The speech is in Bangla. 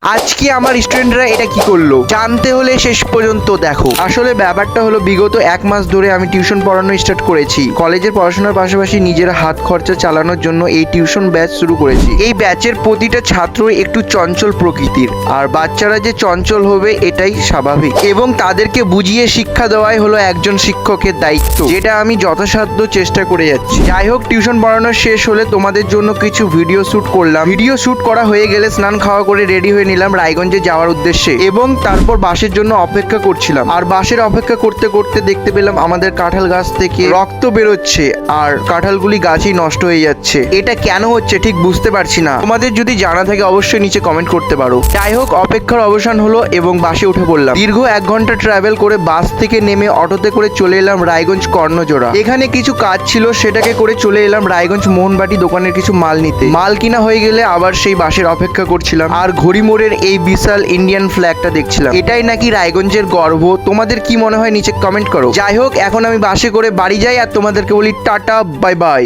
আজকে আমার স্টুডেন্টরা এটা কি করলো জানতে হলে শেষ পর্যন্ত দেখো। আসলে ব্যাপারটা হলো বিগত 1 মাস ধরে আমি টিউশন পড়ানো স্টার্ট করেছি। কলেজের পড়াশোনার পাশাপাশি নিজের হাত খরচা চালানোর জন্য এই টিউশন ব্যাচ শুরু করেছি। এই ব্যাচের প্রতিটা ছাত্র একটু চঞ্চল প্রকৃতির, আর বাচ্চারা যে চঞ্চল হবে এটাই স্বাভাবিক, এবং তাদেরকে বুঝিয়ে শিক্ষা দেওয়াই হলো একজন শিক্ষকের দায়িত্ব, যেটা আমি যথাসাধ্য চেষ্টা করে যাচ্ছি। যাই হোক, টিউশন পড়ানো শেষ হলে তোমাদের জন্য কিছু ভিডিও শুট করলাম। ভিডিও শুট করা হয়ে গেলে স্নান খাওয়া করে রেডি হয়ে নিলাম রায়গঞ্জে যাওয়ার উদ্দেশ্যে, এবং তারপর বাসের জন্য অপেক্ষা করছিলাম। আর বাসের অপেক্ষা করতে করতে দেখতে পেলাম আমাদের কাঁঠাল গাছ থেকে রক্ত বেরোচ্ছে, আর কাঁঠালগুলি গাছেই নষ্ট হয়ে যাচ্ছে। এটা কেন হচ্ছে ঠিক বুঝতে পারছি না। তোমাদের যদি জানা থাকে অবশ্যই নিচে কমেন্ট করতে পারো। যাই হোক, অপেক্ষার অবসান হলো এবং বাসে উঠে পড়লাম। দীর্ঘ 1 ঘন্টা ট্রাভেল করে বাস থেকে নেমে অটোতে করে চলে এলাম রায়গঞ্জ কর্ণজোড়া। এখানে কিছু কাজ ছিল, সেটাকে করে চলে এলাম রায়গঞ্জ মোহনবাটি দোকানের কিছু মাল নিতে। মাল কিনা হয়ে গেলে আবার সেই বাসের অপেক্ষা করছিলাম, আর ঘড়ি মোড়ের এই বিশাল ইন্ডিয়ান ফ্ল্যাগটা দেখছিলাম। এটাই নাকি রায়গঞ্জের গর্ব। তোমাদের কি মনে হয় নিচে কমেন্ট করো। যাই হোক, এখন আমি বাসে করে বাড়ি যাই, আর তোমাদেরকে বলি টাটা বাই বাই।